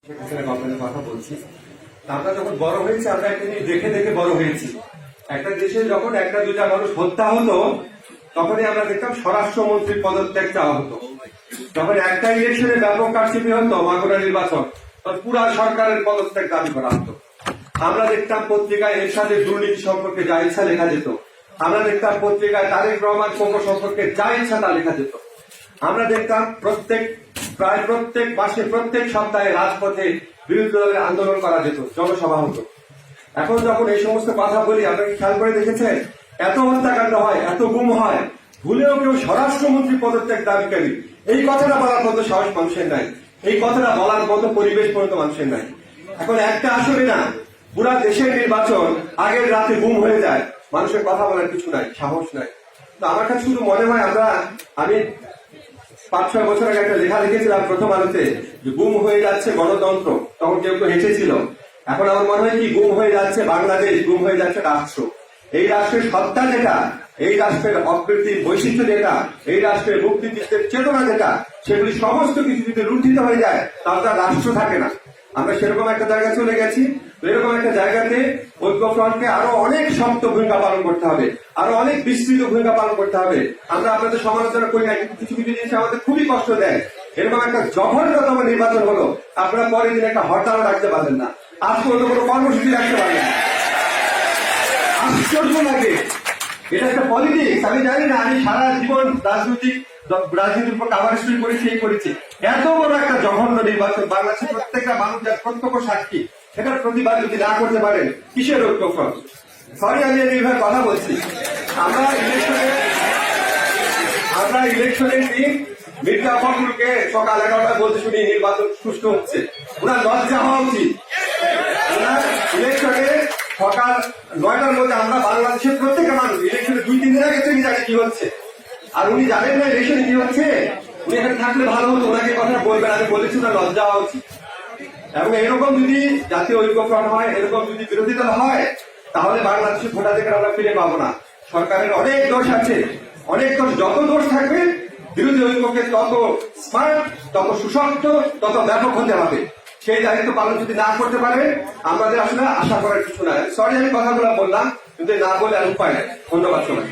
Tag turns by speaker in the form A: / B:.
A: কথা বলছি। আমরা যখন বড় হয়েছি আমরা একটা জিনিস দেখে দেখে বড় হয়েছি। একটা দেশে যখন একটা দুইটা মানুষ হত্যা হতো তখনই আমরা দেখতাম স্বরাষ্ট্রমন্ত্রীর পদত্যাগ চাওয়া হতো। যখন একটা ইলেকশনে ব্যাপক কারচুপি হতো মাগুরা নির্বাচন, তখন পুরা সরকারের পদত্যাগ দাবি করা হতো। আমরা দেখতাম পত্রিকায় এরশাদের দুর্নীতি সম্পর্কে যা ইচ্ছা লেখা যেত। আমরা দেখতাম পত্রিকায় তারেক রহমান কোকো সম্পর্কে যা ইচ্ছা তা লেখা যেত। আমরা দেখতাম প্রায় প্রত্যেক মাসে প্রত্যেক সপ্তাহে রাজপথে বিরোধী দলের আন্দোলন করা যেত, জনসভা হতো। এখন যখন এই সমস্ত কথা বলি, আপনাকে খেয়াল করে দেখেছেন এত হত্যাকাণ্ড হয়, এত গুম হয়, ভুলেও কেউ স্বরাষ্ট্রমন্ত্রী পদত্যাগ দাবিকারী এই কথাটা বলার মতো সাহস মানুষের নাই, এই কথাটা বলার মতো পরিবেশ পর্যন্ত মানুষের নাই। এখন একটা আসলে না, পুরা দেশের নির্বাচন আগের রাতে গুম হয়ে যায়, মানুষের কথা বলার কিছু নাই, সাহস নাই। তো আমার কাছে শুধু মনে হয় আমি 5-6 বছর আগে একটা লেখা লিখেছিলাম প্রথম আলোতে যে গুম হয়ে যাচ্ছে গণতন্ত্র, তখন কেউ কেউ হেসেছিল। এখন আমার মনে হয় কি, গুম হয়ে যাচ্ছে বাংলাদেশ, গুম হয়ে যাচ্ছে রাষ্ট্র। এই রাষ্ট্রের সত্তা যেটা, এই রাষ্ট্রের অকৃত্রিম বৈশিষ্ট্য যেটা, এই রাষ্ট্রের মুক্তিযুদ্ধের চেতনা যেটা, সেগুলি সমস্ত কিছু যদি লুণ্ঠিত হয়ে যায় তাহলে রাষ্ট্র থাকে না। আমরা সেরকম একটা জায়গায় চলে গেছি। এরকম একটা জায়গাতে ঐক্যফ্রন্টকে আরো অনেক শক্ত ভূমিকা পালন করতে হবে, আরো অনেক বিস্তৃত ভূমিকা পালন করতে হবে। আমরা আপনাদের সমালোচনা করি না, কিন্তু কিছু কিছু জিনিস আমাদের খুবই কষ্ট দেয়। এরকম একটা জঘন্যতম নির্বাচন হলো, আপনারা পরের দিন একটা হরতাল রাখতে পারলেন না, আজ পর্যন্ত কোনো কর্মসূচি রাখতে পারলেন না। আশ্চর্য লাগে, এটা একটা পলিটিক্স। আমি জানি না, আমি সারা জীবন রাজনীতির উপর কাভারেজ করেছি, এই করেছি। এত বড় একটা জঘন্য নির্বাচন, বাংলাদেশের প্রত্যেকটা মানুষ যার প্রত্যক্ষ সাক্ষী, সেটার প্রতিবাদ যদি না করতে পারেন, কিসের ঐক্যফ্রন্ট? সরি, আমি এইভাবে কথা বলছি। আমরা ইলেকশনের দিন মির্জা ফখরুলকে সকাল 11টায় বলতে শুনি নির্বাচন সুষ্ঠু হচ্ছে। ওনার লজ্জা হওয়া উচিত। ওনার ইলেকশনে সকাল 9টার মধ্যে আমরা বাংলাদেশের প্রত্যেকটা মানুষ ইলেকশনে 2-3 দিন আগে থেকে জানি কি হচ্ছে, আর উনি জানেন না ইলেকশনে কি হচ্ছে। উনি এখানে থাকলে ভালো হতো, ওনাকে কথা বলবেন। আমি বলেছি ওনার লজ্জা হওয়া উচিত। এবং এরকম যদি জাতীয় ঐক্যফ্রন্ট হয়, এরকম যদি বিরোধী দল হয়, তাহলে বাংলাদেশের ভোটাধিকার আমরা ফিরে পাবো না। সরকারের অনেক দোষ আছে, অনেক দোষ। যত দোষ থাকবে, বিরোধী ঐক্যকে তত স্মার্ট, তত সুশক্ত, তত ব্যাপক হতে হবে। সেই দায়িত্ব পালন যদি না করতে পারে, আমাদের আসলে আশা করার কিছু নাই। সরি, আমি কথাগুলো বললাম, কিন্তু না বলে আর উপায় নাই। ধন্যবাদ সবাই।